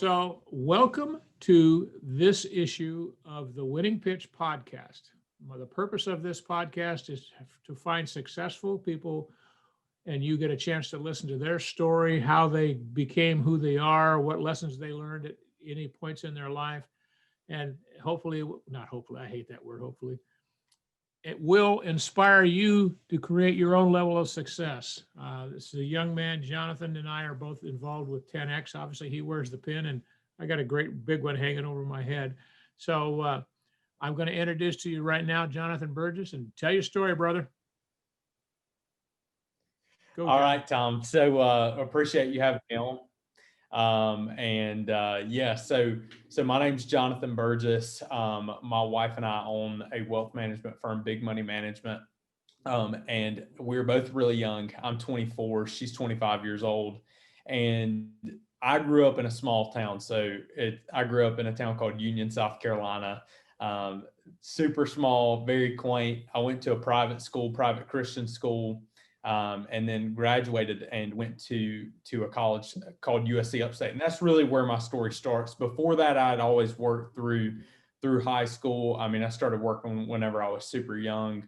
So, welcome to this issue of the Winning Pitch podcast. Well, the purpose of this podcast is to find successful people, and you get a chance to listen to their story, how they became who they are, what lessons they learned at any points in their life. And hopefully, not hopefully, I hate that word, hopefully, it will inspire you to create your own level of success. This is a young man. Johnathan and I are both involved with 10X. Obviously, he wears the pin, and I got a great big one hanging over my head. So I'm going to introduce to you right now, Johnathan Burgess, and tell your story, brother. Go, all right, Tom. So appreciate you having me on. So my name's Johnathan Burgess. My wife and I own a wealth management firm, Big Money Management. And we're both really young. I'm 24, she's 25 years old. And I grew up in a small town. I grew up in a town called Union, South Carolina. Super small, very quaint. I went to a private school, private Christian school. And then graduated and went to a college called USC Upstate. And that's really where my story starts. Before that, I'd always worked through high school. I mean, I started working whenever I was super young,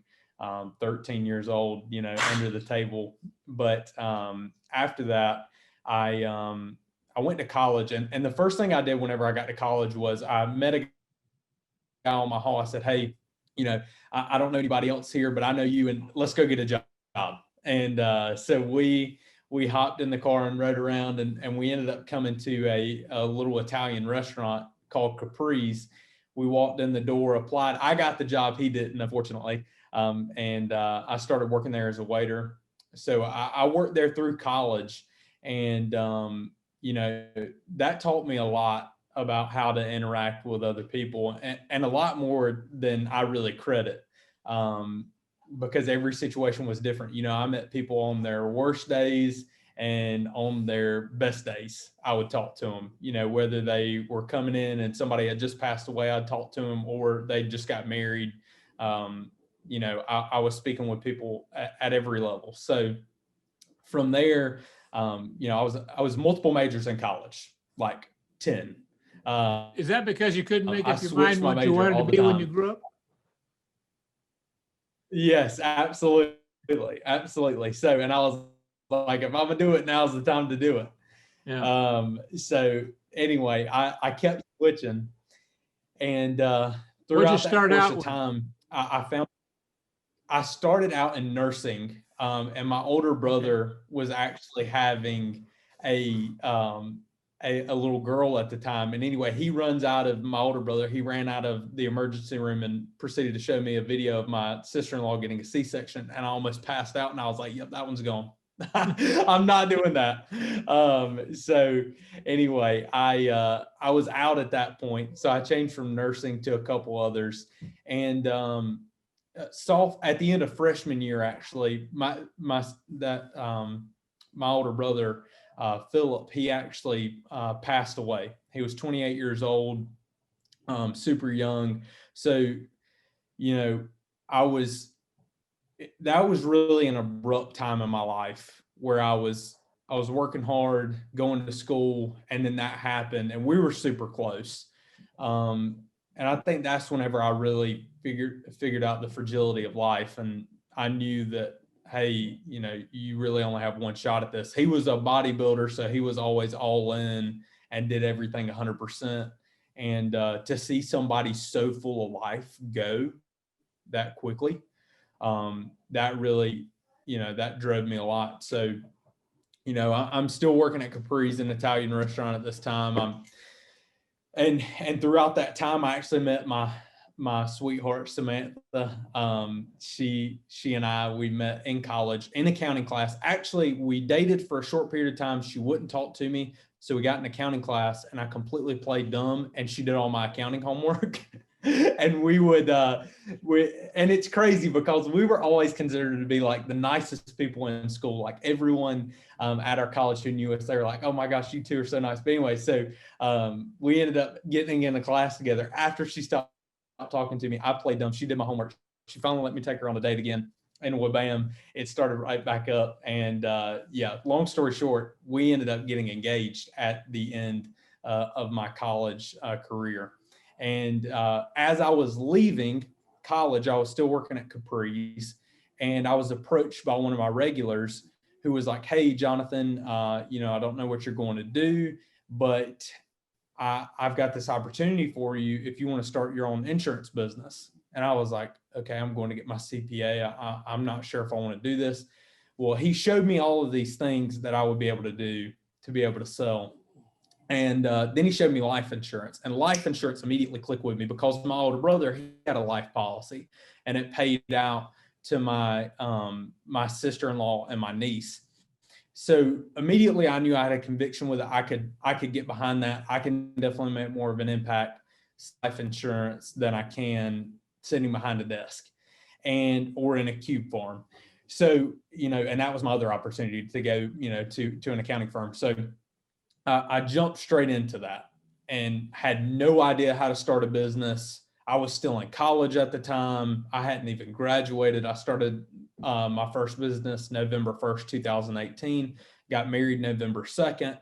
13 years old, under the table. But after that, I went to college. And the first thing I did whenever I got to college was I met a guy on my hall. I said, hey, I don't know anybody else here, but I know you, and let's go get a job. And so we hopped in the car and rode around, and we ended up coming to a little Italian restaurant called Capri's. We walked in the door, applied. I got the job. He didn't, unfortunately. I started working there as a waiter. So I worked there through college, and, that taught me a lot about how to interact with other people, and a lot more than I really credit. Because every situation was different. I met people on their worst days and on their best days. I would talk to them, whether they were coming in and somebody had just passed away, I'd talk to them, or they just got married. I was speaking with people at every level. So from there, I was multiple majors in college, like 10. Is that because you couldn't make up your mind what you wanted to be when you grew up? Yes, absolutely. Absolutely. So, and I was like, if I'm gonna do it, now's the time to do it. Yeah. So anyway, I kept switching, and throughout that course of time, I started out in nursing, and my older brother was actually having a little girl at the time. And anyway, my older brother, he ran out of the emergency room and proceeded to show me a video of my sister-in-law getting a C-section, and I almost passed out, and I was like, yep, that one's gone. I'm not doing that. So anyway, I was out at that point. So I changed from nursing to a couple others, and at the end of freshman year, actually, my older brother, Philip, he actually passed away. He was 28 years old, super young. So, that was really an abrupt time in my life where I was working hard, going to school, and then that happened, and we were super close. And I think that's whenever I really figured out the fragility of life, and I knew that, hey, you really only have one shot at this. He was a bodybuilder, so he was always all in and did everything 100%. And to see somebody so full of life go that quickly, that really, that drove me a lot. So, I'm still working at Capri's, an Italian restaurant at this time. And throughout that time, I actually met my sweetheart, Samantha. She and I, we met in college in accounting class. Actually, we dated for a short period of time. She wouldn't talk to me. So we got in accounting class, and I completely played dumb, and she did all my accounting homework. And and it's crazy because we were always considered to be like the nicest people in school. Like everyone at our college who knew us, they were like, oh my gosh, you two are so nice. But anyway, so we ended up getting in a class together. After she stopped talking to me, I played dumb. She did my homework. She finally let me take her on a date again. And bam, it started right back up. And long story short, we ended up getting engaged at the end of my college career. And as I was leaving college, I was still working at Capri's, and I was approached by one of my regulars who was like, "Hey, Johnathan, I don't know what you're going to do, but I've got this opportunity for you if you want to start your own insurance business." And I was like, "Okay, I'm going to get my CPA. I'm not sure if I want to do this." Well, he showed me all of these things that I would be able to do to be able to sell. And then he showed me life insurance, and life insurance immediately clicked with me because my older brother, he had a life policy, and it paid out to my sister-in-law and my niece. So immediately I knew I had a conviction with it. I could get behind that. I can definitely make more of an impact life insurance than I can sitting behind a desk or in a cube farm. So, and that was my other opportunity to go, to an accounting firm. So I jumped straight into that and had no idea how to start a business. I was still in college at the time. I hadn't even graduated. I started my first business November 1st, 2018, got married November 2nd.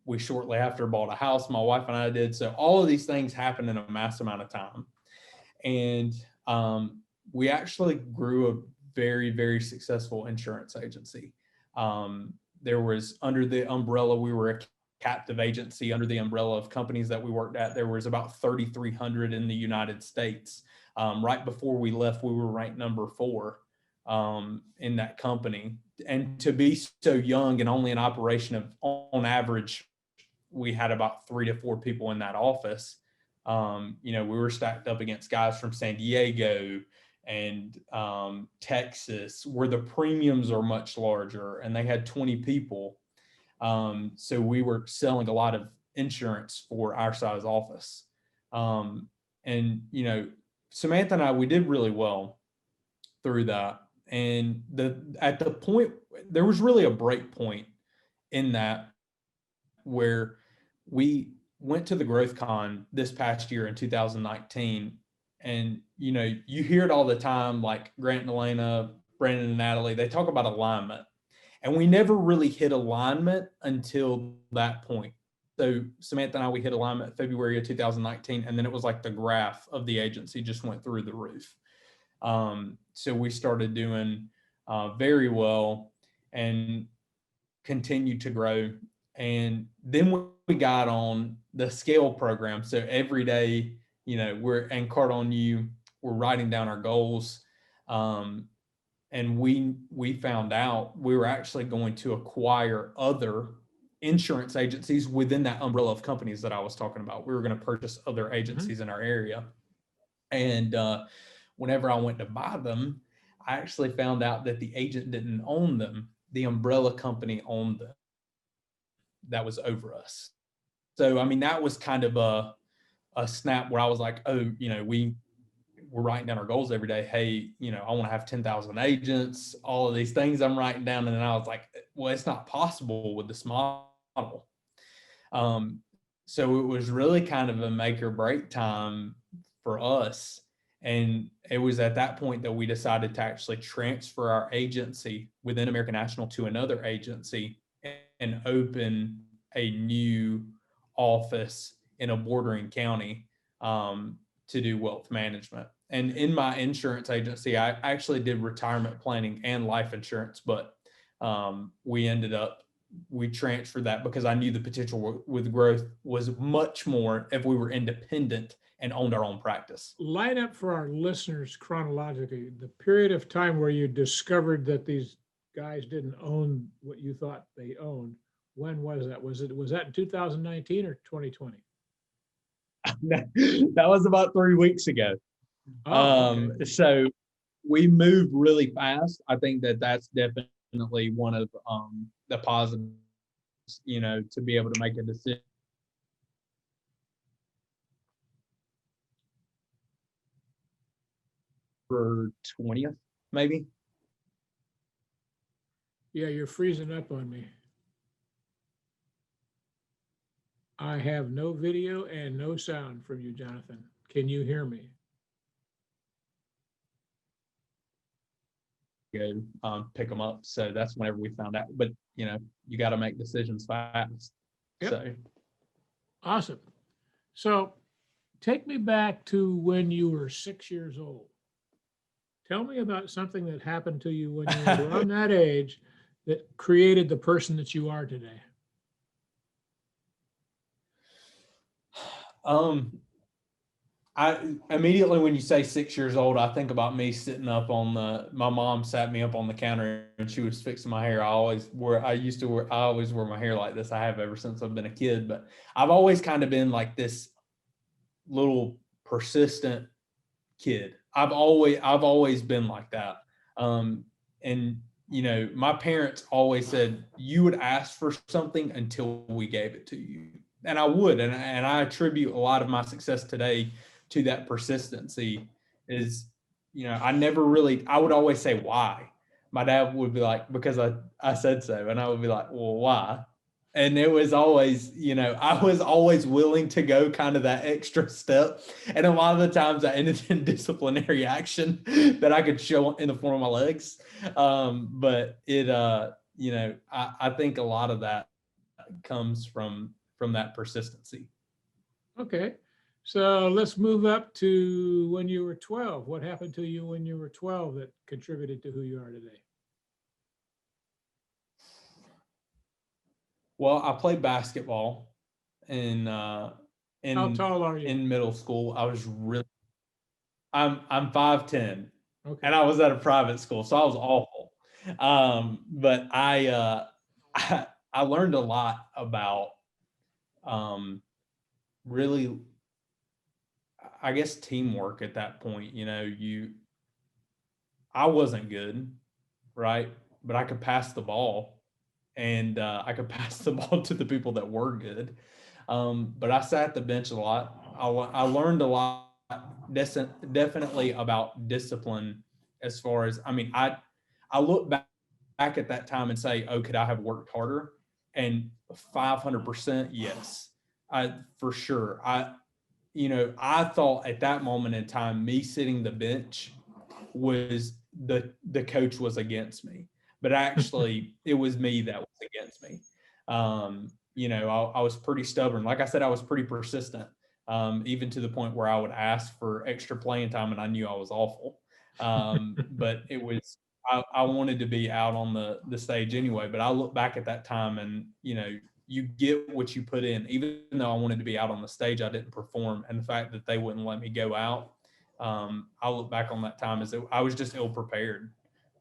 We shortly after bought a house, my wife and I did. So all of these things happened in a mass amount of time. And we actually grew a very, very successful insurance agency. There was, under the umbrella, we were a captive agency under the umbrella of companies that we worked at. There was about 3,300 in the United States. Right before we left, we were ranked number 4 in that company. And to be so young and only an operation of, on average, we had about 3 to 4 people in that office. We were stacked up against guys from San Diego and Texas, where the premiums are much larger, and they had 20 people. So we were selling a lot of insurance for our size office. And Samantha and I, we did really well through that. And at the point, there was really a break point in that where we went to the Growth Con this past year in 2019. And, you hear it all the time, like Grant and Elena, Brandon and Natalie, they talk about alignment. And we never really hit alignment until that point. So Samantha and I, we hit alignment February of 2019. And then it was like the graph of the agency just went through the roof. So we started doing very well and continued to grow. And then we got on the scale program. So every day, and Card on You, we're writing down our goals. And we found out we were actually going to acquire other insurance agencies within that umbrella of companies that I was talking about. We were going to purchase other agencies in our area. And whenever I went to buy them, I actually found out that the agent didn't own them. The umbrella company owned them. That was over us. So, I mean, that was kind of a snap where I was like, oh, we're writing down our goals every day. Hey, I want to have 10,000 agents, all of these things I'm writing down. And then I was like, well, it's not possible with this model. So it was really kind of a make or break time for us. And it was at that point that we decided to actually transfer our agency within American National to another agency and open a new office in a bordering county to do wealth management. And in my insurance agency, I actually did retirement planning and life insurance, but we transferred that because I knew the potential with growth was much more if we were independent and owned our own practice. Line up for our listeners chronologically the period of time where you discovered that these guys didn't own what you thought they owned. When was that? Was that in 2019 or 2020? That was about 3 weeks ago. Okay. So we moved really fast. I think that's definitely one of the positives, to be able to make a decision. For 20th, maybe. Yeah, you're freezing up on me. I have no video and no sound from you, Johnathan. Can you hear me? Go pick them up. So that's whenever we found out. But you got to make decisions fast. Yep. So Awesome. So take me back to when you were 6 years old. Tell me about something that happened to you when you were around that age that created the person that you are today. I immediately, when you say 6 years old, I think about me sitting up on my mom sat me up on the counter and she was fixing my hair. I always wear my hair like this. I have ever since I've been a kid, but I've always kind of been like this little persistent kid. I've always been like that. And my parents always said you would ask for something until we gave it to you. And I would, and I attribute a lot of my success today to that persistency. Is I would always say why. My dad would be like, because I said so. And I would be like, well, why? And it was always, I was always willing to go kind of that extra step. And a lot of the times I ended in disciplinary action that I could show in the form of my legs. But I think a lot of that comes from that persistency. Okay. So let's move up to when you were 12. What happened to you when you were 12 that contributed to who you are today? Well, I played basketball in How in tall are you? in middle school. I'm 5'10", Okay. and I was at a private school, so I was awful. But I learned a lot about really, I guess, teamwork at that point. I wasn't good, right? But I could pass the ball, and I could pass the ball to the people that were good. But I sat at the bench a lot. I learned a lot, definitely about discipline. As far as, I look back at that time and say, oh, could I have worked harder? And 500% yes, for sure. I thought at that moment in time, me sitting the bench was the coach was against me, but actually it was me that was against me. I was pretty stubborn. Like I said, I was pretty persistent, even to the point where I would ask for extra playing time, and I knew I was awful. But it was I wanted to be out on the stage anyway. But I look back at that time, and you get what you put in. Even though I wanted to be out on the stage, I didn't perform, and the fact that they wouldn't let me go out, I look back on that time as I was just ill prepared.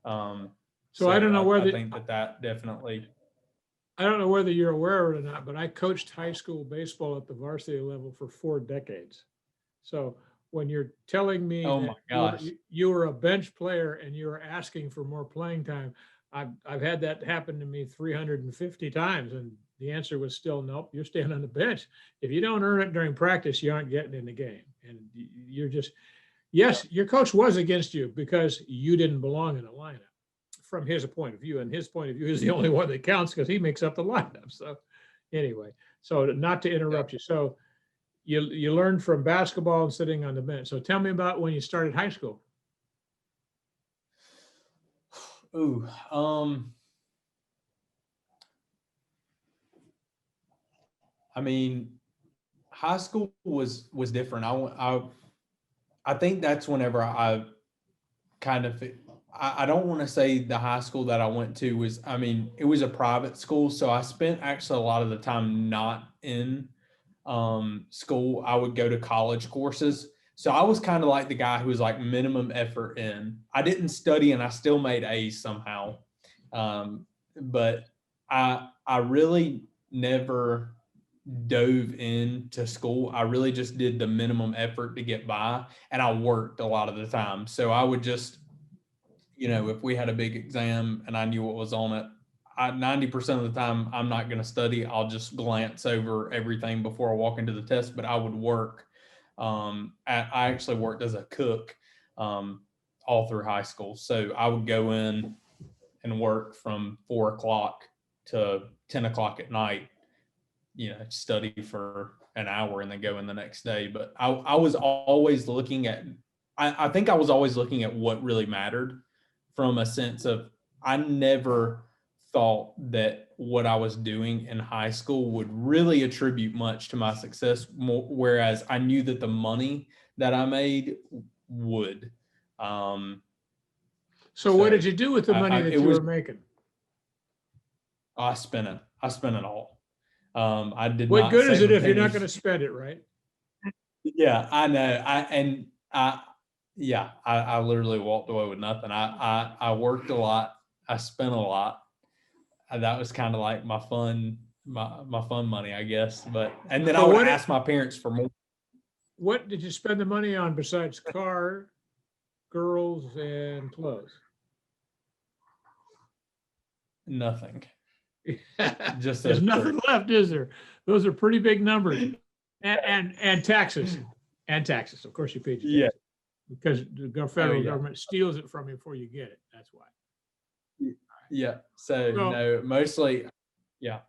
So I don't know I whether think that definitely. I don't know whether you're aware of it or not, but I coached high school baseball at the varsity level for 4 decades. So when you're telling me Oh that my gosh. you were a bench player and you were asking for more playing time, I've had that happen to me 350 times, and the answer was still nope. You're staying on the bench. If you don't earn it during practice, you aren't getting in the game, and you're just yes, your coach was against you because you didn't belong in a lineup from his point of view, and his point of view is the only one that counts because he makes up the lineup. So anyway, so not to interrupt you. So you learned from basketball and sitting on the bench. So tell me about when you started high school. Ooh, I mean, high school was different. I think that's whenever I kind of, I don't want to say the high school that I went to was, it was a private school. So I spent actually a lot of the time not in school. I would go to college courses. So I was kind of like the guy who was like minimum effort in. I didn't study and I still made A's somehow. But I really never dove into school. I really just did the minimum effort to get by, and I worked a lot of the time. So I would just, if we had a big exam and I knew what was on it, 90% of the time I'm not going to study. I'll just glance over everything before I walk into the test. But I would work. I actually worked as a cook all through high school. So I would go in and work from 4 o'clock to 10 o'clock at night, study for an hour and then go in the next day. But I was always looking at, I think I was always looking at what really mattered, from a sense of I never thought that what I was doing in high school would really attribute much to my success, whereas I knew that the money that I made would. Um, So what so did you do with the money that it you was, were making? I spent it. I spent it all. I did What not good is save it a if you're not penny. going to spend it, right? Yeah, I know. I literally walked away with nothing. I worked a lot. I spent a lot. That was kind of like my fun money, I guess. And then I So would what did, ask my parents for more. what did you spend the money on besides car, girls, and clothes? Nothing. Just There's those three. nothing left, is there? Those are pretty big numbers. And taxes. And taxes. Of course, you paid your Yeah. taxes because the federal yeah. government steals it from you before you get it. That's why. Yeah. So So, no, mostly, yeah.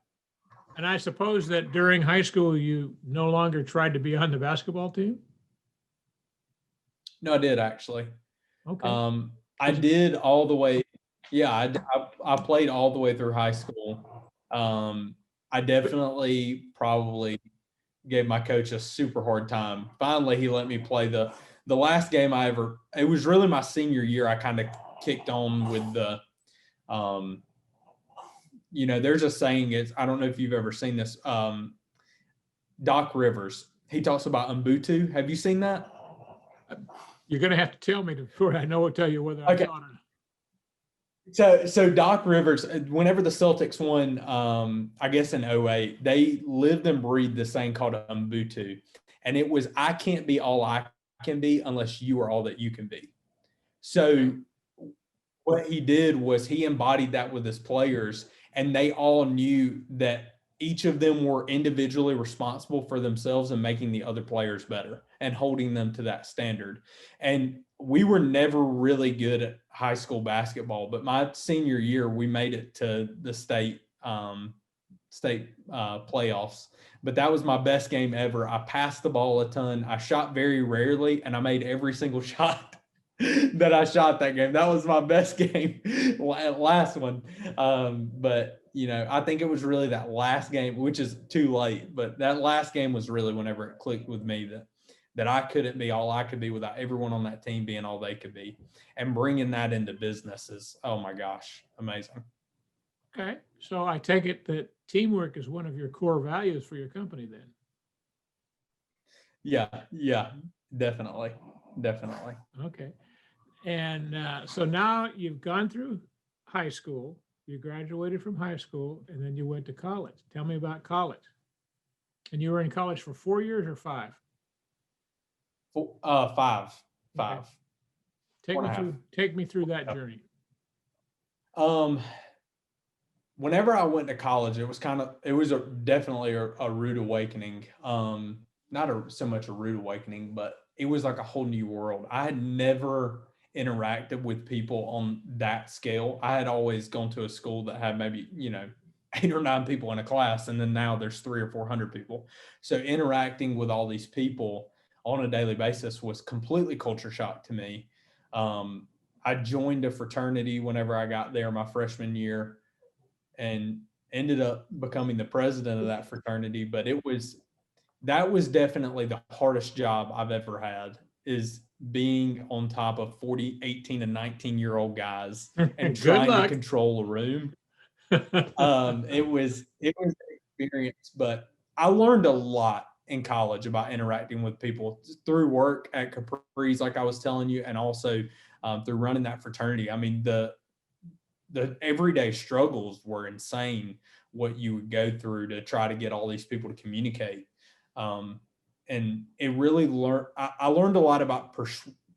and I suppose that during high school, you no longer tried to be on the basketball team? No, I did actually. Okay. I did all the way. Yeah, I played all the way through high school. I definitely probably gave my coach a super hard time. Finally, he let me play the last game I ever. It was really my senior year. I kind of kicked on with the. There's a saying. It's I don't know if you've ever seen this. Doc Rivers. He talks about Ubuntu. Have you seen that? You're going to have to tell me before I know. I'll tell you whether I Okay. saw it or not. So Doc Rivers, whenever the Celtics won, I guess in 08, they lived and breathed this thing called Ubuntu. And it was, I can't be all I can be unless you are all that you can be. So what he did was he embodied that with his players, and they all knew that each of them were individually responsible for themselves and making the other players better and holding them to that standard. And we were never really good at high school basketball, but my senior year, we made it to the state playoffs. But that was my best game ever. I passed the ball a ton. I shot very rarely, and I made every single shot that I shot that game. That was my best game, last one. But I think it was really that last game, which is too late. But that last game was really whenever it clicked with me that I couldn't be all I could be without everyone on that team being all they could be, and bringing that into business is, oh my gosh, amazing. Okay. So I take it that teamwork is one of your core values for your company then. Yeah, definitely. Okay. And so now you've gone through high school, you graduated from high school, and then you went to college. Tell me about college. And you were in college for 4 years or 5? Five. Okay. Take me through that journey. Whenever I went to college, it was definitely a rude awakening. Not so much a rude awakening, but it was like a whole new world. I had never interacted with people on that scale. I had always gone to a school that had maybe, 8 or 9 people in a class, and then now there's 300 or 400 people. So interacting with all these people on a daily basis was completely culture shock to me. I joined a fraternity whenever I got there my freshman year, and ended up becoming the president of that fraternity. But that was definitely the hardest job I've ever had, is being on top of 40, 18 and 19-year-old guys and trying to control a room. It was an experience, but I learned a lot in college about interacting with people through work at Capri's, like I was telling you, and also through running that fraternity. I mean, the everyday struggles were insane, what you would go through to try to get all these people to communicate. And it really I learned a lot about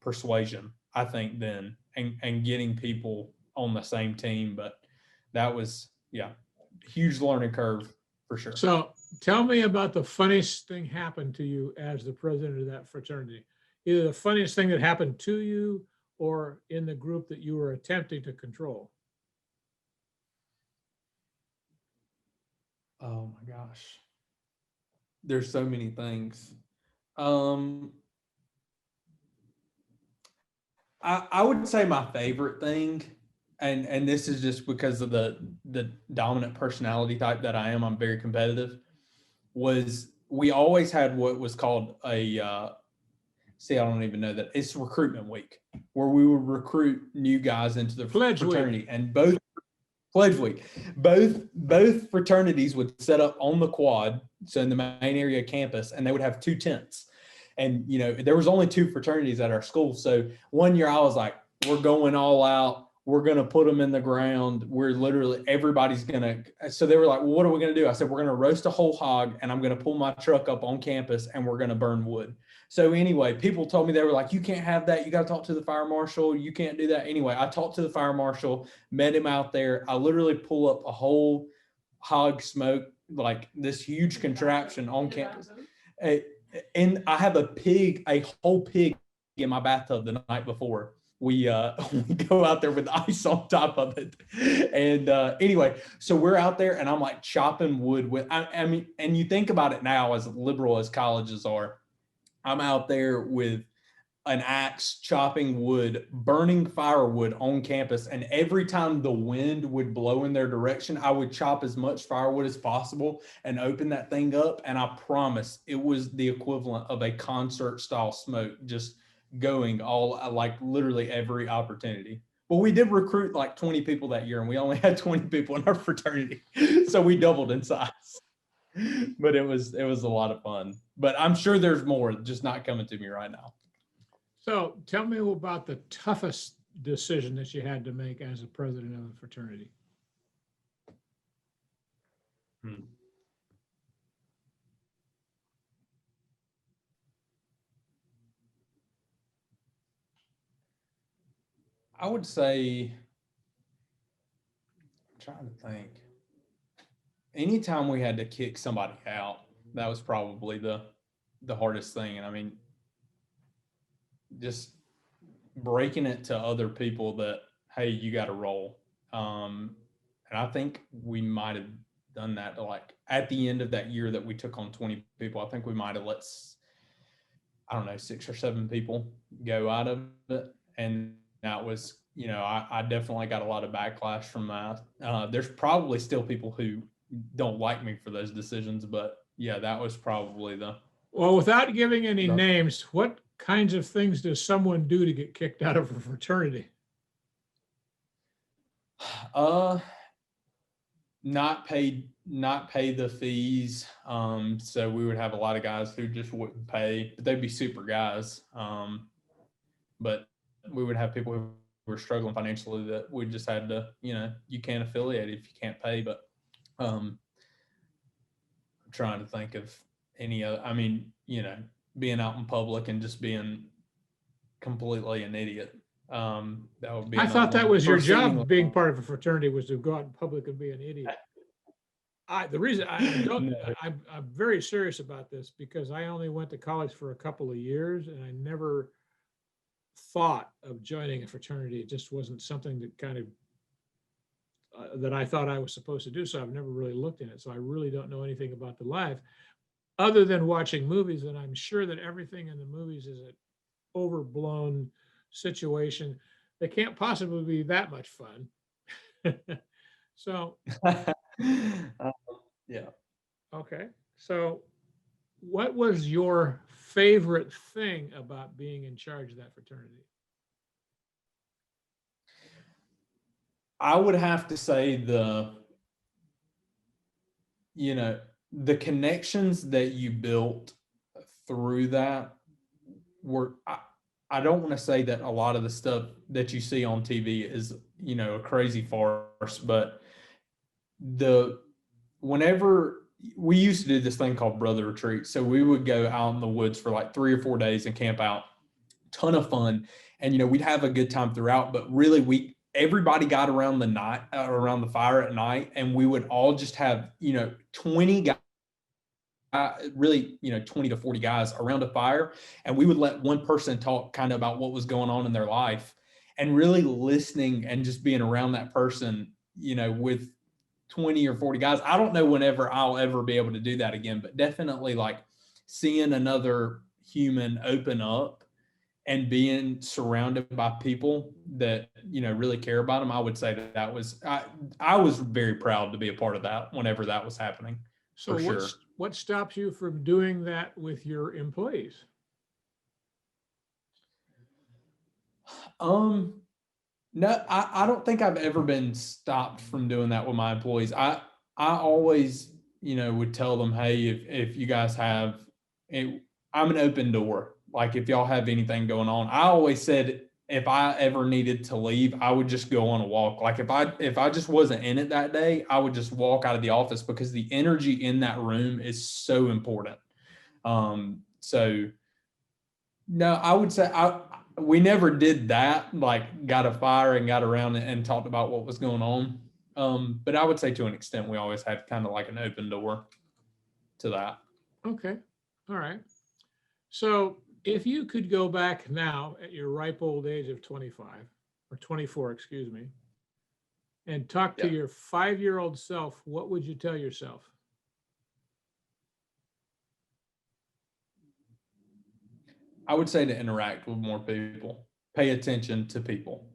persuasion, I think, then, and getting people on the same team. But that was, huge learning curve for sure. So tell me about the funniest thing happened to you as the president of that fraternity. Either the funniest thing that happened to you or in the group that you were attempting to control. Oh my gosh. There's so many things. I would say my favorite thing and this is just because of the dominant personality type that I am. I'm very competitive. Was we always had what was called a see, I don't even know that it's recruitment week, where we would recruit new guys into the fraternity, and both pledge week, both fraternities would set up on the quad, so in the main area campus, and they would have 2 tents. And there was only 2 fraternities at our school, so one year I was like, we're going all out. We're going to put them in the ground. We're literally, everybody's going to, so they were like, well, what are we going to do? I said, we're going to roast a whole hog, and I'm going to pull my truck up on campus, and we're going to burn wood. So anyway, people told me, they were like, you can't have that. You got to talk to the fire marshal. You can't do that. Anyway, I talked to the fire marshal, met him out there. I literally pull up a whole hog smoke, like this huge contraption on campus. And I have a whole pig in my bathtub the night before. We go out there with ice on top of it. And anyway, so we're out there, and I'm like chopping wood with, I mean, and you think about it now, as liberal as colleges are, I'm out there with an axe chopping wood, burning firewood on campus. And every time the wind would blow in their direction, I would chop as much firewood as possible and open that thing up. And I promise it was the equivalent of a concert style smoke, just going all, like literally every opportunity. But we did recruit like 20 people that year, and we only had 20 people in our fraternity. So we doubled in size. But it was a lot of fun. But I'm sure there's more, just not coming to me right now. So tell me about the toughest decision that you had to make as a president of a fraternity. I would say, I'm trying to think. Anytime we had to kick somebody out, that was probably the hardest thing. And I mean, just breaking it to other people that, hey, you got to roll. And I think we might have done that to, like, at the end of that year that we took on 20 people, I think we might have let, I don't know, 6 or 7 people go out of it. And that was, I definitely got a lot of backlash from that. There's probably still people who don't like me for those decisions, but yeah, that was probably Well, without giving any names, what kinds of things does someone do to get kicked out of a fraternity? Not pay the fees. So we would have a lot of guys who just wouldn't pay, but they'd be super guys. But we would have people who were struggling financially that we just had to, you can't affiliate if you can't pay. But I'm trying to think of any other, I mean, being out in public and just being completely an idiot. That would be. I thought that was your job, being part of a fraternity, was to go out in public and be an idiot. The reason I'm very serious about this, because I only went to college for a couple of years, and I never thought of joining a fraternity. It just wasn't something that kind of that I thought I was supposed to do. So I've never really looked in it. So I really don't know anything about the life other than watching movies. And I'm sure that everything in the movies is an overblown situation that can't possibly be that much fun. So, yeah. Okay. So what was your favorite thing about being in charge of that fraternity? I would have to say the connections that you built through that were, I don't want to say that a lot of the stuff that you see on TV is, a crazy farce, but whenever we used to do this thing called brother retreat. So we would go out in the woods for like 3 or 4 days and camp out, ton of fun. And, we'd have a good time throughout, but really everybody got around the fire at night, and we would all just have, 20 guys, really, 20 to 40 guys around a fire. And we would let one person talk kind of about what was going on in their life, and really listening and just being around that person, with 20 or 40 guys. I don't know whenever I'll ever be able to do that again, but definitely like seeing another human open up and being surrounded by people that, really care about them, I would say that I was very proud to be a part of that whenever that was happening. So For sure. what stops you from doing that with your employees? No, I don't think I've ever been stopped from doing that with my employees. I always, would tell them, hey, if you guys have, I'm an open door. Like if y'all have anything going on, I always said if I ever needed to leave, I would just go on a walk. Like if I just wasn't in it that day, I would just walk out of the office because the energy in that room is so important. So no, I would say we never did that, like got a fire and got around and talked about what was going on. But I would say to an extent, we always had kind of like an open door to that. Okay. All right. So if you could go back now at your ripe old age of 25 or 24, excuse me, and talk to Yeah. your 5-year-old self, what would you tell yourself? I would say to interact with more people, pay attention to people.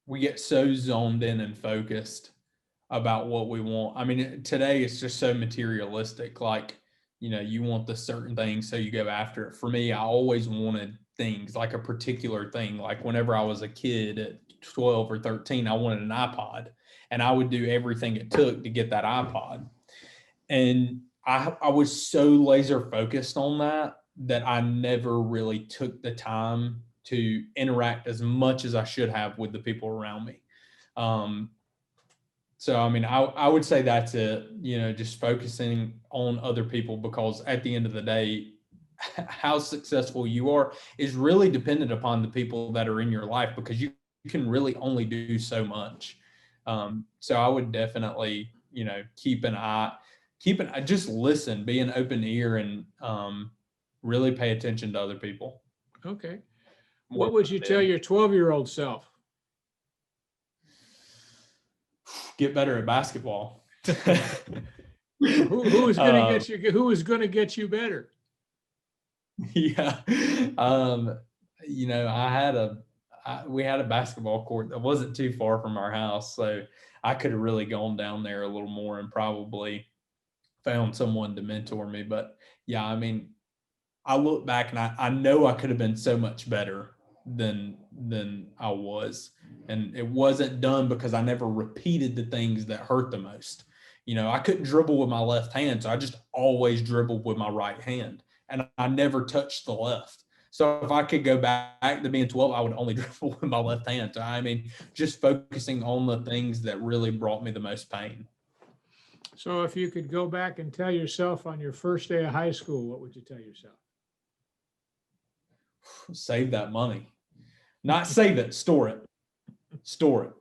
We get so zoned in and focused about what we want. I mean, today it's just so materialistic. Like, you want the certain thing, so you go after it. For me, I always wanted things like a particular thing. Like whenever I was a kid at 12 or 13, I wanted an iPod, and I would do everything it took to get that iPod. And I was so laser focused on that I never really took the time to interact as much as I should have with the people around me. So, I mean, I would say that's it, just focusing on other people, because at the end of the day, how successful you are is really dependent upon the people that are in your life, because you can really only do so much. So I would definitely, just listen, be an open ear, and really pay attention to other people. Okay. More What would than you I tell did. your 12-year-old self? Get better at basketball. Who is going to Um, get you? Who is going to get you better? yeah. We had a basketball court that wasn't too far from our house, so I could have really gone down there a little more and probably found someone to mentor me. But yeah, I mean, I look back and I know I could have been so much better than I was. And it wasn't done because I never repeated the things that hurt the most. I couldn't dribble with my left hand, so I just always dribbled with my right hand, and I never touched the left. So if I could go back to being 12, I would only dribble with my left hand. So I mean, just focusing on the things that really brought me the most pain. So if you could go back and tell yourself on your first day of high school, what would you tell yourself? Save that money. Not save it, store it. Store it.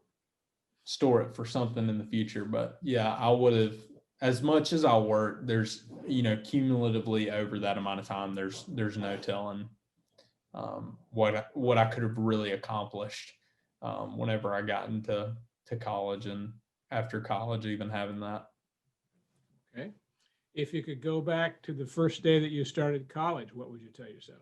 Store it for something in the future. But yeah, I would have, as much as I work, there's, cumulatively over that amount of time, there's no telling what I could have really accomplished whenever I got into college, and after college, even having that. Okay. If you could go back to the first day that you started college, what would you tell yourself?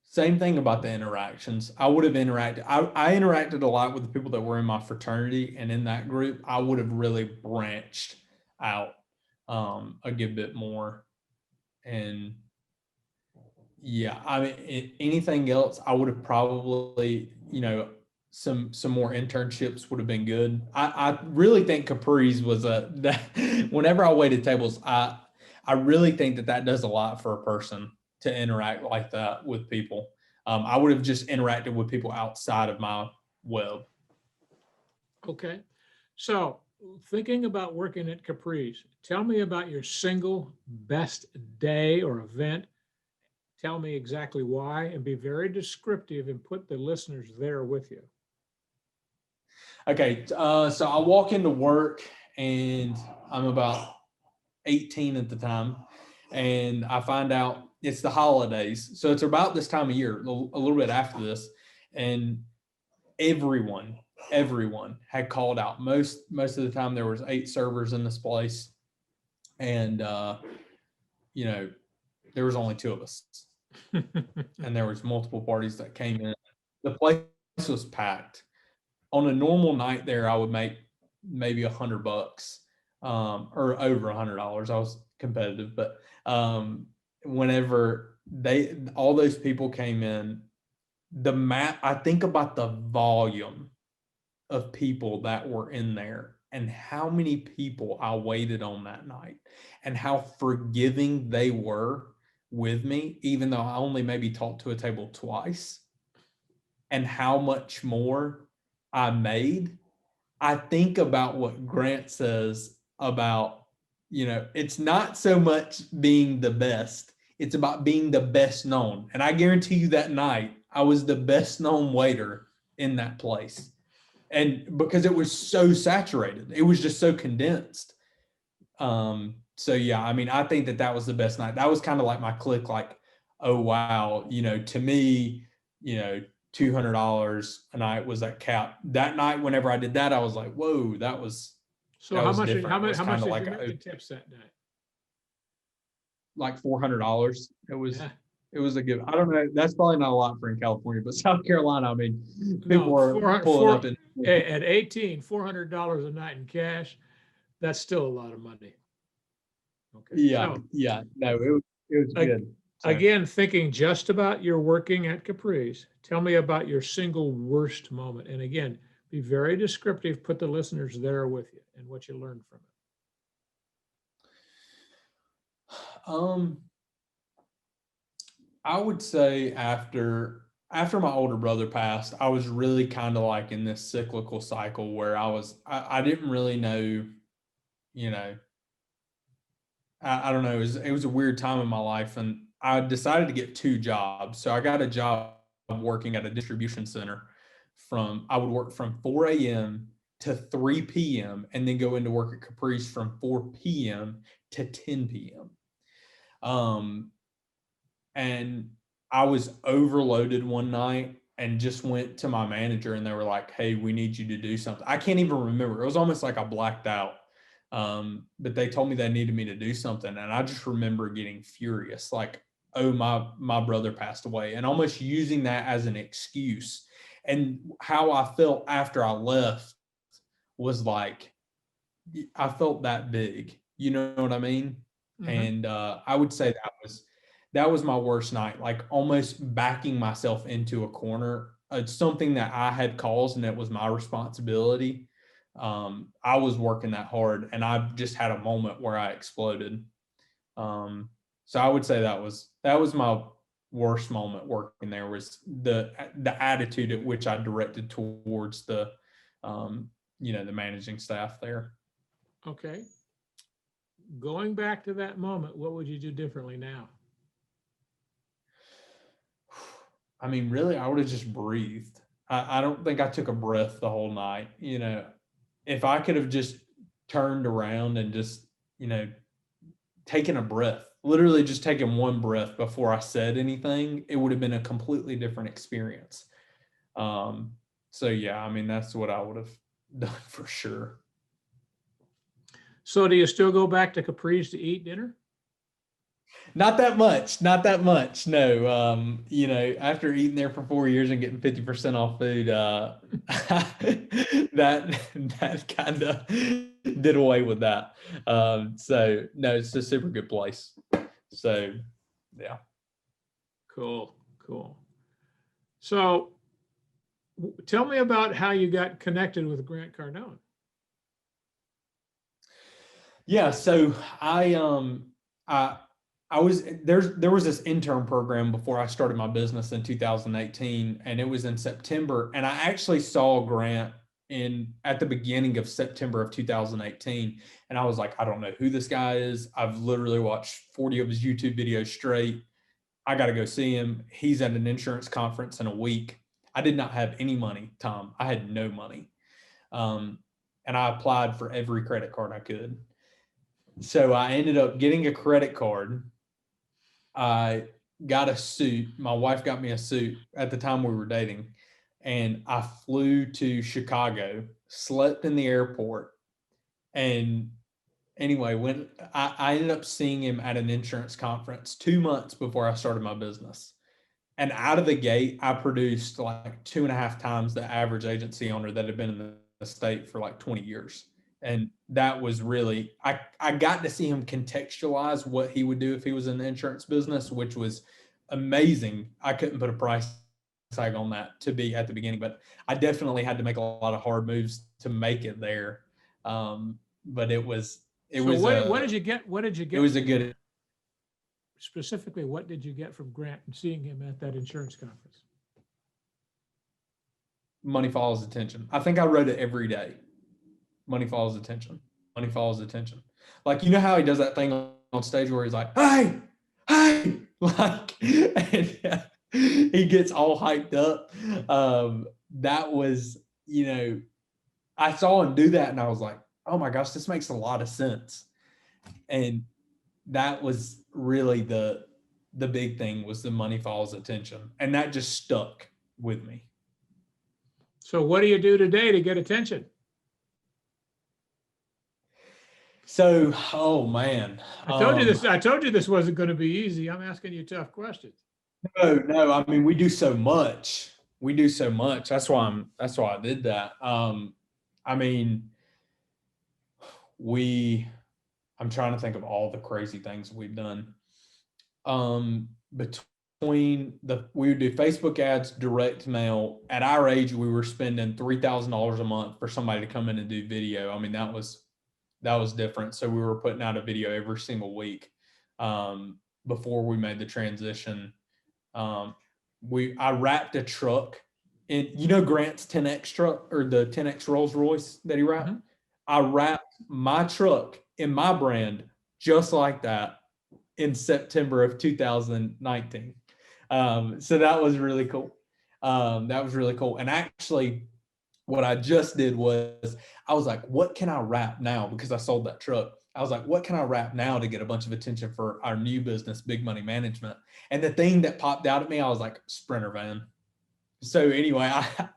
Same thing about the interactions. I would have interacted. I interacted a lot with the people that were in my fraternity, and in that group, I would have really branched out a good bit more. And yeah, I mean, anything else, I would have probably, some more internships would have been good. I really think Capri's was whenever I waited tables, I really think that does a lot for a person to interact like that with people. I would have just interacted with people outside of my web. Okay. So thinking about working at Capri's, tell me about your single best day or event. Tell me exactly why, and be very descriptive and put the listeners there with you. Okay, so I walk into work and I'm about 18 at the time, and I find out it's the holidays. So it's about this time of year, a little bit after this, and everyone had called out. Most of the time there was 8 servers in this place, and there was only 2 of us, and there was multiple parties that came in. The place was packed. On a normal night there, I would make maybe $100, or over $100. I was competitive, but whenever all those people came in, I think about the volume of people that were in there and how many people I waited on that night and how forgiving they were with me, even though I only maybe talked to a table twice, and how much more I made. I think about what Grant says about, it's not so much being the best, it's about being the best known. And I guarantee you that night, I was the best known waiter in that place. And because it was so saturated, it was just so condensed. So yeah, I mean, I think that was the best night. That was kind of like my click, like, oh wow, to me, $200 a night was that cap. That night, whenever I did that, I was like, whoa, that was So that how was much? different. How It was much? How much kinda did like you make in tips that night? like $400. Yeah. It was a good. I don't know. That's probably not a lot for in California, but South Carolina, I mean, people No, are pulling up in. at 18, $400 a night in cash. That's still a lot of money. Okay. Yeah, So yeah. No, it was good. So, again, thinking just about your working at Capri's, tell me about your single worst moment. And again, be very descriptive, put the listeners there with you and what you learned from it. I would say after my older brother passed, I was really kind of like in this cyclical cycle where I didn't really know, you know, I don't know. It was a weird time in my life, and I decided to get 2 jobs. So I got a job working at a distribution center. I would work from 4 a.m. to 3 p.m. and then go into work at Capri's from 4 p.m. to 10 p.m. And I was overloaded one night and just went to my manager, and they were like, "Hey, we need you to do something." I can't even remember. It was almost like I blacked out. But they told me they needed me to do something, and I just remember getting furious, like, "Oh, my brother passed away," and almost using that as an excuse. And how I felt after I left was like, I felt that big. You know what I mean? Mhm. And I would say that was my worst night, like almost backing myself into a corner. It's something that I had caused and it was my responsibility. I was working that hard and I just had a moment where I exploded. So I would say that was my worst moment working there, was the attitude at which I directed towards the the managing staff there. Okay. Going back to that moment, what would you do differently now? I mean, really, I would have just breathed. I don't think I took a breath the whole night. If I could have just turned around and just, taken a breath, literally just taken one breath before I said anything, it would have been a completely different experience. So yeah, I mean, that's what I would have done for sure. So do you still go back to Capri's to eat dinner? Not that much, not that much. No, after eating there for 4 years and getting 50% off food, that kind of did away with that. So no, it's a super good place. So yeah. Cool, cool. So tell me about how you got connected with Grant Cardone. Yeah, so I was there was this intern program before I started my business in 2018, and it was in September, and I actually saw Grant at the beginning of September of 2018, and I was like, I don't know who this guy is. I've literally watched 40 of his YouTube videos straight. I got to go see him. He's at an insurance conference in a week. I did not have any money, Tom. I had no money. And I applied for every credit card I could. So I ended up getting a credit card. I got a suit. My wife got me a suit at the time we were dating. and I flew to Chicago, slept in the airport, and anyway, when I ended up seeing him at an insurance conference 2 months before I started my business. And out of the gate, I produced like 2.5 times the average agency owner that had been in the state for like 20 years. And that was really, I got to see him contextualize what he would do if he was in the insurance business, which was amazing. I couldn't put a price tag on that to be at the beginning, but I definitely had to make a lot of hard moves to make it there. But it was, So what did you get? What did you it get? was a good, Specifically, what did you get from Grant and seeing him at that insurance conference? money follows attention. I think I wrote it every day. Money follows attention. Money follows attention. Like, you know how he does that thing on stage where he's like, hey, like, and he gets all hyped up. That was, I saw him do that and I was like, oh my gosh, this makes a lot of sense. And that was really the big thing, was the money follows attention. And that just stuck with me. So what do you do today to get attention? So, oh man. I told you this wasn't going to be easy. I'm asking you tough questions. No. I mean, we do so much. That's why I did that. I mean, I'm trying to think of all the crazy things we've done. We would do Facebook ads, direct mail. At our age, we were spending $3,000 a month for somebody to come in and do video. I mean, that was different. So we were putting out a video every single week. Before we made the transition, I wrapped a truck in, Grant's 10X truck, or the 10X Rolls Royce that he wrapped. Mm-hmm. I wrapped my truck in my brand just like that in September of 2019. So that was really cool. And actually, what I just did was, I was like, what can I wrap now? Because I sold that truck. I was like, what can I wrap now to get a bunch of attention for our new business, Big Money Management? And the thing that popped out at me, I was like, Sprinter van. So anyway,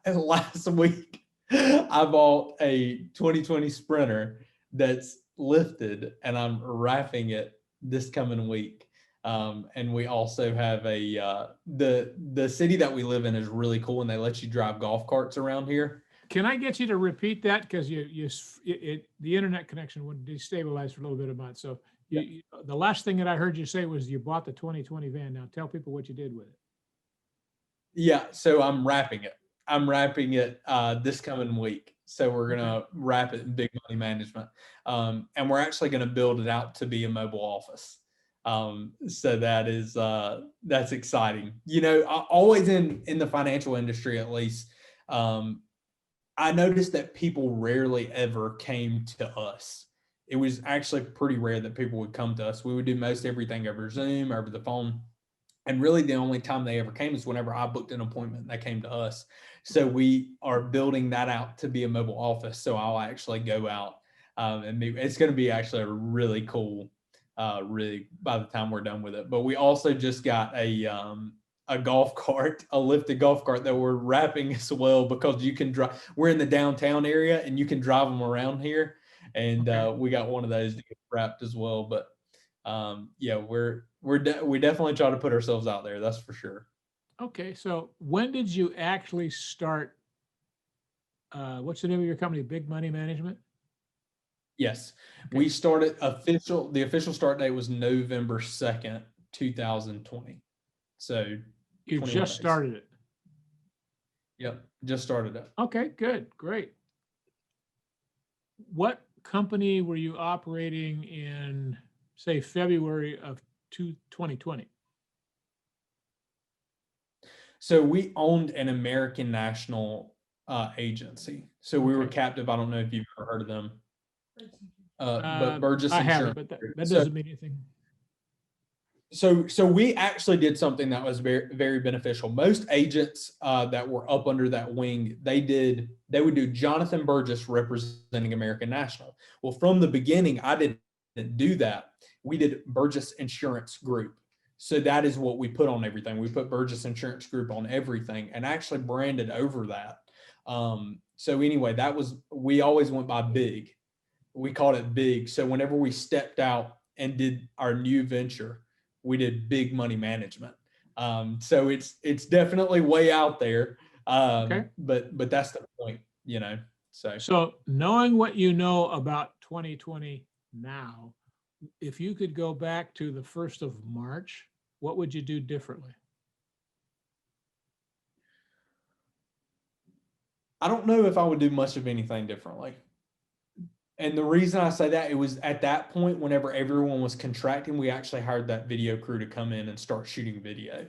last week, I bought a 2020 Sprinter that's lifted, and I'm wrapping it this coming week. And we also have the city that we live in is really cool, and they let you drive golf carts around here. Can I get you to repeat that? Because the internet connection would destabilize for a little bit of months. So the last thing that I heard you say was you bought the 2020 van. Now tell people what you did with it. Yeah, so I'm wrapping it. This coming week. So we're gonna wrap it in Big Money Management, and we're actually gonna build it out to be a mobile office. So that's exciting. Always in the financial industry, at least, I noticed that people rarely ever came to us. It was actually pretty rare that people would come to us. We would do most everything over Zoom, over the phone. And really the only time they ever came is whenever I booked an appointment and they came to us. So we are building that out to be a mobile office. So I'll actually go out and it's going to be actually a really cool, really, by the time we're done with it. But we also just got a golf cart, a lifted golf cart that we're wrapping as well, because you can drive. We're in the downtown area and you can drive them around here. And we got one of those to get wrapped as well. But we definitely try to put ourselves out there. That's for sure. Okay. So when did you actually start? What's the name of your company? Big Money Management? Yes. Okay. We started the official start date was November 2nd, 2020. So you just started it. Yep. Just started it. Okay, good. Great. What company were you operating in, say, February of 2020? So we owned an American National agency. So we were captive. I don't know if you've ever heard of them. But Burgess I Insurance. haven't, but that doesn't mean anything. So we actually did something that was very, very beneficial. Most agents that were up under that wing, they would do Johnathan Burgess representing American National. Well, from the beginning, I didn't do that. We did Burgess Insurance Group. So that is what we put on everything. We put Burgess Insurance Group on everything and actually branded over that. So anyway, we always went by Big. We called it Big. So whenever we stepped out and did our new venture, we did Big Money Management. So it's definitely way out there. Okay. But that's the point, So knowing what you know about 2020 now, if you could go back to the 1st of March, what would you do differently? I don't know if I would do much of anything differently. And the reason I say that, it was at that point, whenever everyone was contracting, we actually hired that video crew to come in and start shooting video.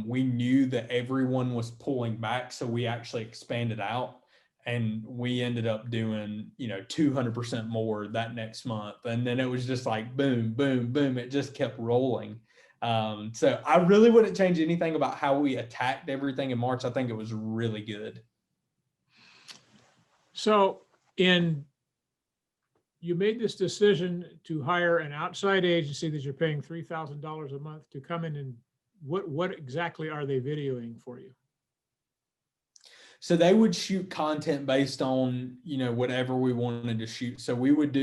We knew that everyone was pulling back, so we actually expanded out, and we ended up doing, 200% more that next month. And then it was just like boom, boom, boom. It just kept rolling. So I really wouldn't change anything about how we attacked everything in March. I think it was really good. So you made this decision to hire an outside agency that you're paying $3,000 a month to come in, and what exactly are they videoing for you? So they would shoot content based on, whatever we wanted to shoot. So with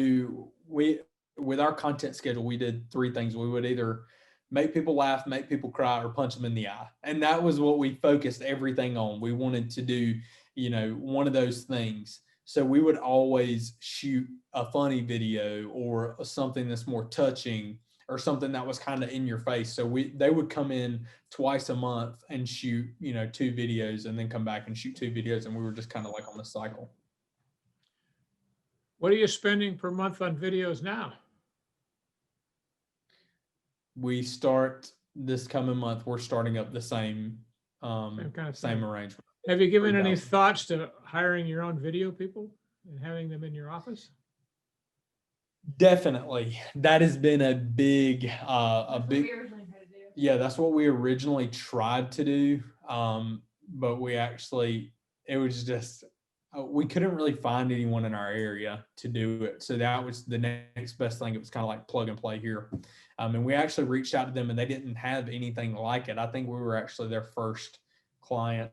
our content schedule, we did 3 things. We would either make people laugh, make people cry, or punch them in the eye. And that was what we focused everything on. We wanted to do, one of those things. So we would always shoot a funny video or something that's more touching or something that was kind of in your face. So they would come in twice a month and shoot, 2 videos and then come back and shoot 2 videos. And we were just kind of like on the cycle. What are you spending per month on videos now? We start this coming month, we're starting up the same arrangement. Have you given any thoughts to hiring your own video people and having them in your office? Definitely. That has been a big, yeah, that's what we originally tried to do. But it was just, we couldn't really find anyone in our area to do it. So that was the next best thing. It was kind of like plug and play here. And we actually reached out to them and they didn't have anything like it. I think we were actually their first client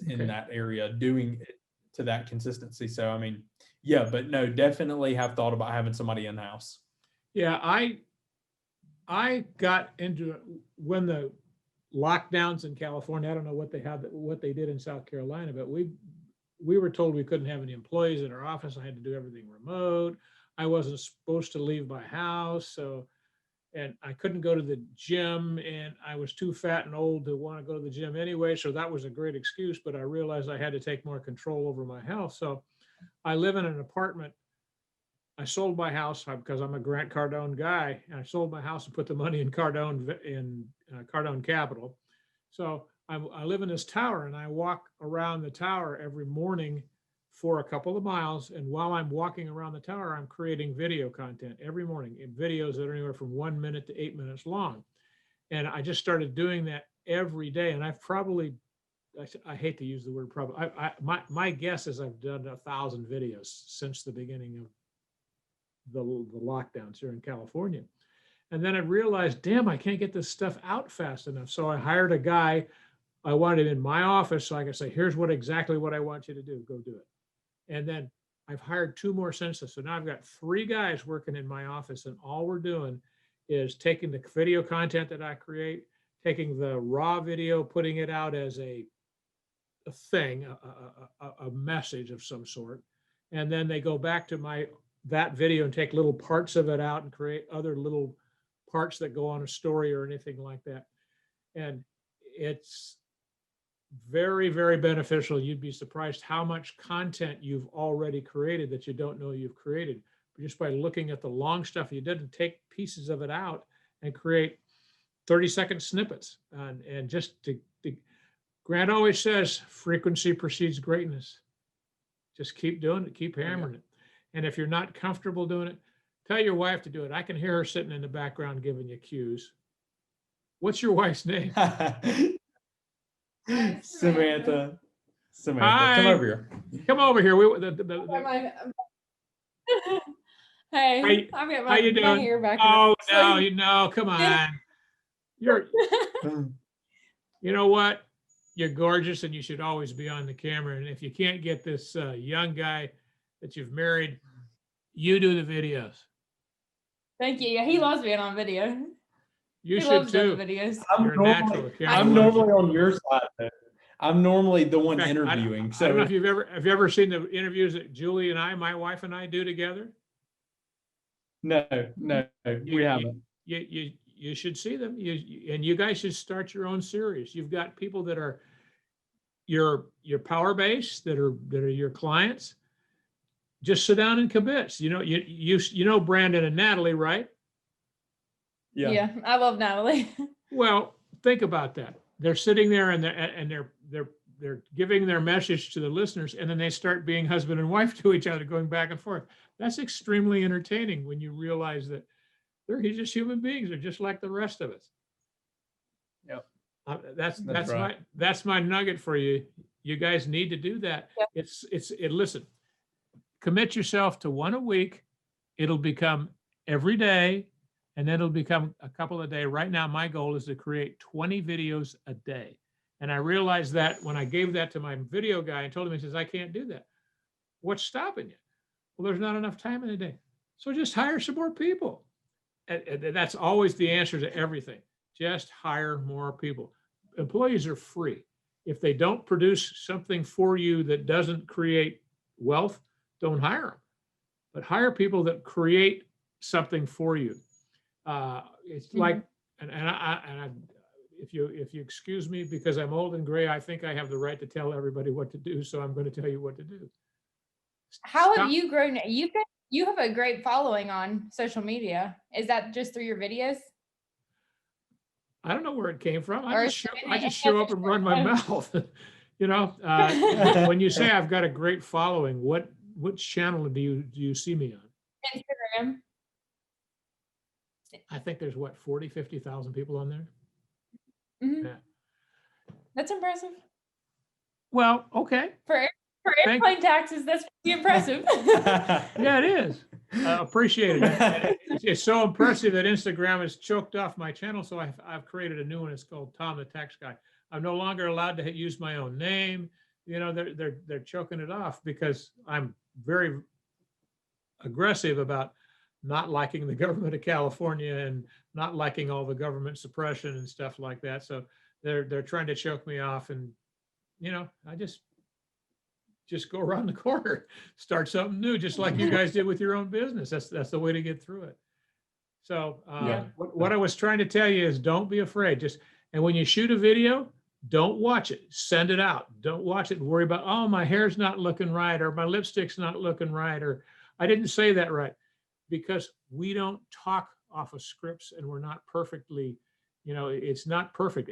in that area doing it to that consistency. So, I mean, yeah, but no, definitely have thought about having somebody in-house. Yeah, I got into it when the lockdowns in California, I don't know what they did in South Carolina, but we were told we couldn't have any employees in our office. I had to do everything remote. I wasn't supposed to leave my house. And I couldn't go to the gym, and I was too fat and old to want to go to the gym anyway. So that was a great excuse, but I realized I had to take more control over my health. So I live in an apartment. I sold my house because I'm a Grant Cardone guy, and I sold my house and put the money in Cardone Capital. So I live in this tower, and I walk around the tower every morning for a couple of miles. And while I'm walking around the tower, I'm creating video content every morning, in videos that are anywhere from 1 minute to 8 minutes long. And I just started doing that every day. And I've probably, I hate to use the word probably, my guess is I've done 1,000 videos since the beginning of the lockdowns here in California. And then I realized, damn, I can't get this stuff out fast enough. So I hired a guy. I wanted him in my office so I could say, here's exactly what I want you to do. Go do it. And then I've hired 2 more since this. So now I've got 3 guys working in my office, and all we're doing is taking the video content that I create, taking the raw video, putting it out as a thing, a message of some sort. And then they go back to that video and take little parts of it out and create other little parts that go on a story or anything like that. And it's very, very beneficial. You'd be surprised how much content you've already created that you don't know you've created. But just by looking at the long stuff you did and take pieces of it out and create 30-second snippets. And just Grant always says, frequency precedes greatness. Just keep doing it, keep hammering it. And if you're not comfortable doing it, tell your wife to do it. I can hear her sitting in the background giving you cues. What's your wife's name? Samantha. Hi. Come over here. Come over here. Hey, how you doing? hair back. Oh, no, come on. You're, you know what? You're gorgeous and you should always be on the camera. And if you can't get this young guy that you've married, you do the videos. Thank you. Yeah, he loves being on video. You He should loves too. doing the videos. You're a natural. The camera I'm loves normally you. on your side, though. I'm normally the one In fact, interviewing. I don't know So if have you ever seen the interviews that Julie and I, my wife and I, do together? no, we haven't. You should see them. And you guys should start your own series. You've got people that are your power base that are your clients. Just sit down and commit. You know Brandon and Natalie, right? Yeah, I love Natalie. Well, think about that. They're sitting there and they're giving their message to the listeners, and then they start being husband and wife to each other, going back and forth. That's extremely entertaining when you realize that they're just human beings. They're just like the rest of us. Yep. That's my nugget for you. You guys need to do that. Yep. Listen, commit yourself to one a week. It'll become every day, and then it'll become a couple a day. Right now, my goal is to create 20 videos a day. And I realized that when I gave that to my video guy and told him, he says, I can't do that. What's stopping you? Well, there's not enough time in the day. So just hire some more people. And that's always the answer to everything. Just hire more people. Employees are free. If they don't produce something for you that doesn't create wealth, don't hire them. But hire people that create something for you. It's like, and I if you excuse me, because I'm old and gray, I think I have the right to tell everybody what to do. So I'm going to tell you what to do. How have you grown? You have a great following on social media. Is that just through your videos? I don't know where it came from. Or I just show up and run my mouth. When you say I've got a great following, which channel do you see me on? Instagram. I think there's 40, 50,000 people on there. Mhm. Yeah. That's impressive. Well, okay. For airplane taxes, that's pretty impressive. Yeah, it is. Appreciate it. It's so impressive that Instagram has choked off my channel. So I've created a new one. It's called Tom the Tax Guy. I'm no longer allowed to use my own name. They're choking it off because I'm very aggressive about not liking the government of California and not liking all the government suppression and stuff like that. So they're trying to choke me off, and I just go around the corner, start something new, just like you guys did with your own business. That's the way to get through it. So what I was trying to tell you is don't be afraid. And when you shoot a video, don't watch it, send it out. Don't watch it and worry about, oh, my hair's not looking right, or my lipstick's not looking right, or I didn't say that right. Because we don't talk off of scripts, and we're not perfectly, it's not perfect.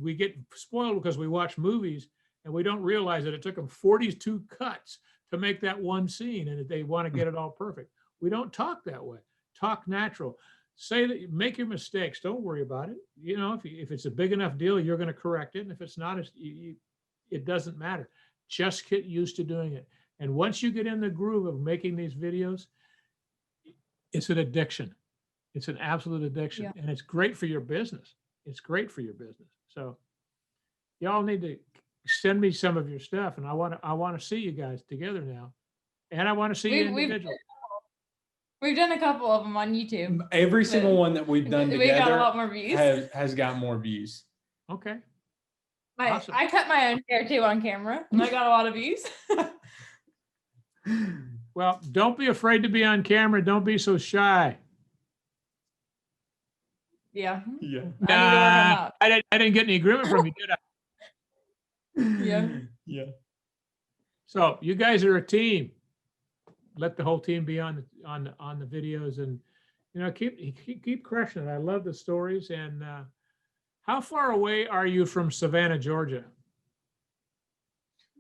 We get spoiled because we watch movies and we don't realize that it took them 42 cuts to make that one scene, and they want to get it all perfect. We don't talk that way. Talk natural. Say that, make your mistakes. Don't worry about it. If it's a big enough deal, you're going to correct it. And if it's not, it doesn't matter. Just get used to doing it. And once you get in the groove of making these videos, it's an addiction. It's an absolute addiction. Yeah. And it's great for your business. It's great for your business. So y'all need to send me some of your stuff, and I want to see you guys together now. And I want to see you individually. We've done a couple of them on YouTube. Every single one that we've done together got a lot more views. has got more views. Okay. Awesome. I cut my own hair too on camera, and I got a lot of views. Well, don't be afraid to be on camera. Don't be so shy. Yeah. Yeah. I didn't get any agreement from you, did I? Yeah. Yeah. So you guys are a team. Let the whole team be on the videos, and keep crushing it. I love the stories. And how far away are you from Savannah, Georgia?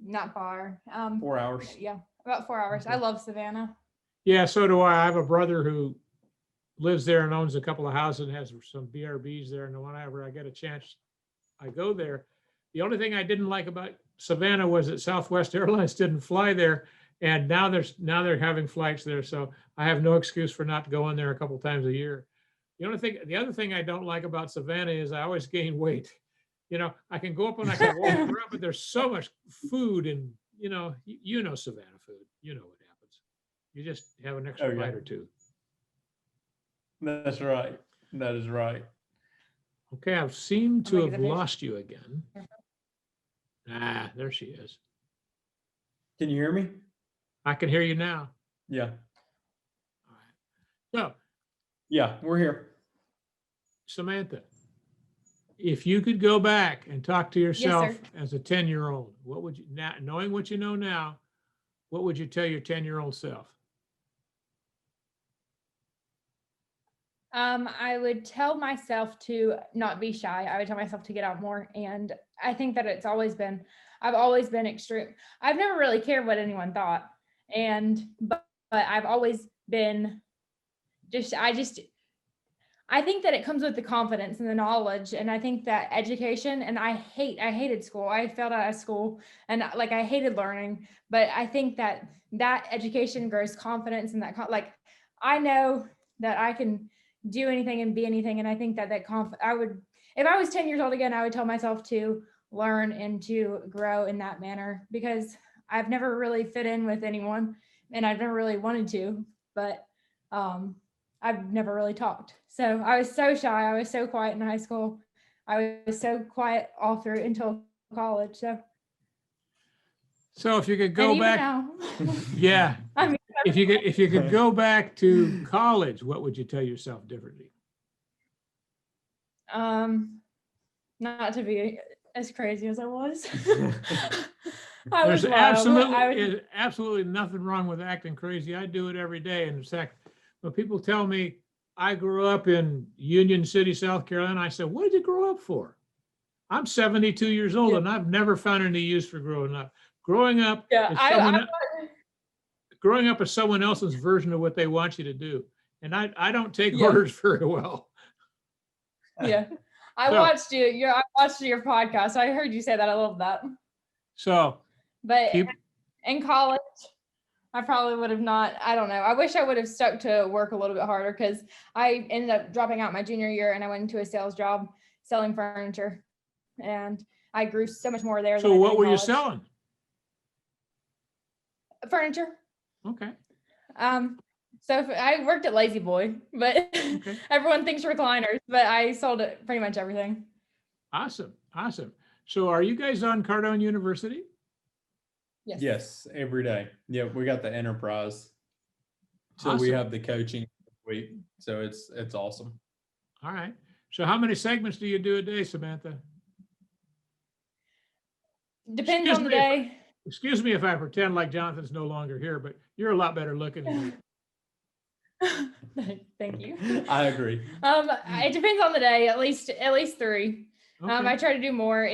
Not far. 4 hours. Yeah. About 4 hours. I love Savannah. Yeah, so do I. I have a brother who lives there and owns a couple of houses and has some BRBs there. And whenever I get a chance, I go there. The only thing I didn't like about Savannah was that Southwest Airlines didn't fly there, and now they're having flights there. So I have no excuse for not going there a couple times a year. The other thing I don't like about Savannah is I always gain weight. I can go up and I can walk around, but there's so much food and, Savannah food, you know what happens. You just have an extra Oh, yeah. bite or two. That's right. That is right. Okay, I've seemed to I'll have make it a dish. lost you again. There she is. Can you hear me? I can hear you now. Yeah. All right. So, Yeah, we're here. Samantha, if you could go back and talk to yourself sir. as a 10-year-old, what would you, now, knowing what you know now, what would you tell your 10-year-old self? I would tell myself to not be shy. I would tell myself to get out more. And I think that I've always been extreme. I've never really cared what anyone thought. But I've always been I think that it comes with the confidence and the knowledge. And I think that education, and I hated school. I failed out of school and I hated learning, but I think that education grows confidence and I know that I can do anything and be anything. And I think that if I was 10 years old again, I would tell myself to learn and to grow in that manner, because I've never really fit in with anyone and I've never really wanted to, but I've never really talked. So I was so shy. I was so quiet in high school. I was so quiet all through until college. So if you could and go even back, now, yeah, I mean, if you could go back to college, what would you tell yourself differently? not to be as crazy as I was. There's wild. absolutely nothing wrong with acting crazy. I do it every day. And in fact, when people tell me I grew up in Union City, South Carolina, I said, what did you grow up for? I'm 72 years old and I've never found any use for growing up. Growing up is someone else's version of what they want you to do. And I don't take orders very well. Yeah. I watched your podcast. I heard you say that. I love that. So, but in college, I probably would have not, I don't know. I wish I would have stuck to work a little bit harder, because I ended up dropping out my junior year and I went into a sales job selling furniture, and I grew so much more there. So what were you selling? Furniture. Okay. So I worked at Lazy Boy, but everyone thinks recliners, but I sold it pretty much everything. Awesome. So are you guys on Cardone University? Yes, every day. Yeah, we got the enterprise. So Awesome. we have the coaching week. So it's awesome. All right. So how many segments do you do a day, Samantha? Depends on the day. Excuse me if I pretend like Jonathan's no longer here, but you're a lot better looking than me. Thank you. I agree. It depends on the day. At least 3. Okay. I try to do more.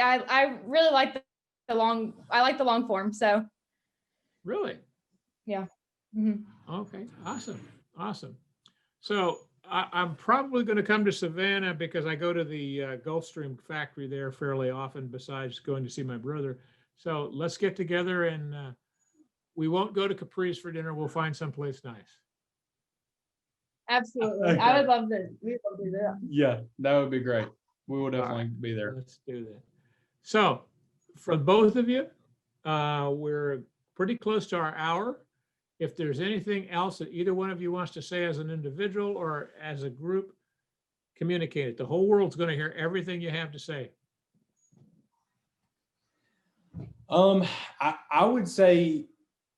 I really like the long form. So. Really? Yeah. Mm-hmm. Okay. Awesome. So I'm probably going to come to Savannah because I go to the Gulfstream factory there fairly often, besides going to see my brother. So let's get together, and we won't go to Capri's for dinner. We'll find someplace nice. Absolutely. Okay. I would love to. We will do that. Yeah, that would be great. We will definitely be there. Let's do that. So for both of you, we're pretty close to our hour. If there's anything else that either one of you wants to say as an individual or as a group, communicate it. The whole world's going to hear everything you have to say. I would say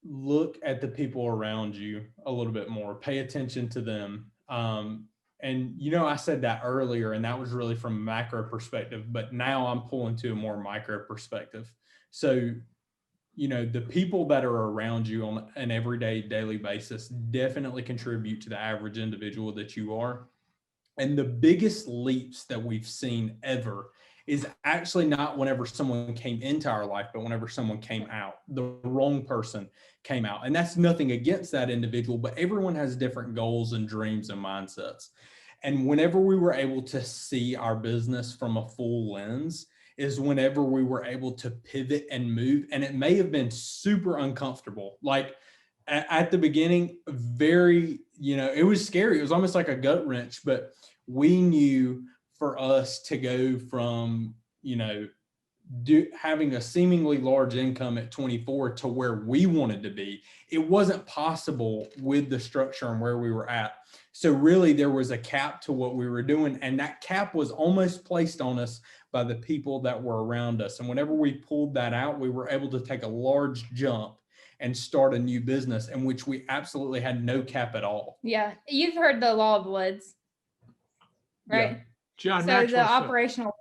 look at the people around you a little bit more, pay attention to them. And, I said that earlier, and that was really from a macro perspective, but now I'm pulling to a more micro perspective. So, the people that are around you on an everyday, daily basis definitely contribute to the average individual that you are. And the biggest leaps that we've seen ever is actually not whenever someone came into our life, but whenever someone came out, the wrong person came out. And that's nothing against that individual, but everyone has different goals and dreams and mindsets. And whenever we were able to see our business from a full lens is whenever we were able to pivot and move. And it may have been super uncomfortable. Like at the beginning, very it was scary. It was almost like a gut wrench, but we knew for us to go from, having a seemingly large income at 24 to where we wanted to be, it wasn't possible with the structure and where we were at. So really there was a cap to what we were doing, and that cap was almost placed on us by the people that were around us. And whenever we pulled that out, we were able to take a large jump and start a new business in which we absolutely had no cap at all. Yeah. You've heard the law of woods, right? John, So natural the stuff. operational,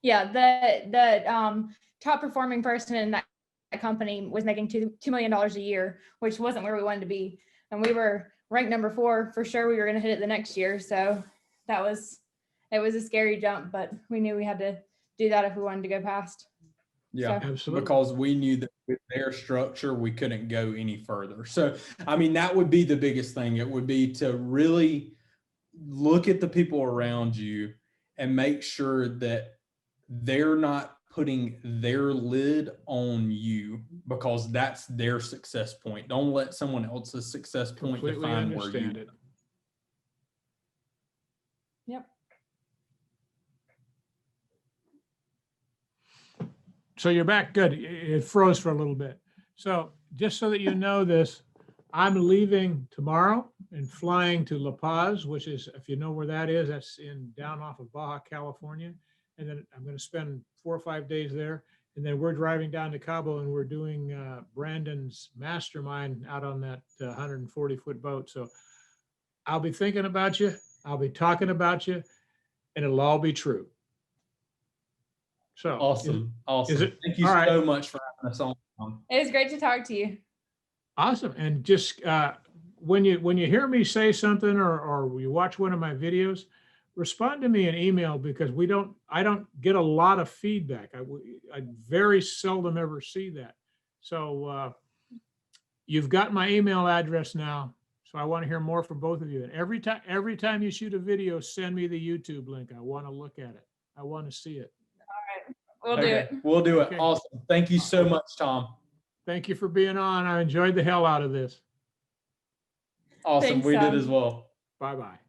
the top performing person in that company was making $2 million a year, which wasn't where we wanted to be. And we were ranked number 4 for sure. We were going to hit it the next year. So it was a scary jump, but we knew we had to do that if we wanted to go past. Yeah, So. Absolutely. because we knew that with their structure, we couldn't go any further. So, I mean, that would be the biggest thing. It would be to really look at the people around you and make sure that they're not putting their lid on you, because that's their success point. Don't let someone else's success point Completely define where you. understand it. Yep. So you're back. Good. It froze for a little bit. So just so that you know this, I'm leaving tomorrow and flying to La Paz, which is, if you know where that is, that's down off of Baja, California. And then I'm going to spend 4 or 5 days there. And then we're driving down to Cabo and we're doing Brandon's mastermind out on that 140-foot boat. So I'll be thinking about you. I'll be talking about you, and it'll all be true. So Awesome. is it- Thank you all right. so much for having us on. It was great to talk to you. Awesome. And just when you hear me say something or you watch one of my videos, respond to me in email, because I don't get a lot of feedback. I very seldom ever see that. So you've got my email address now. So I want to hear more from both of you. And every time you shoot a video, send me the YouTube link. I want to look at it. I want to see it. We'll do it. We'll do it. Okay. Awesome. Thank you so much, Tom. Thank you for being on. I enjoyed the hell out of this. Awesome. Thanks, We did Tom. as well. Bye-bye.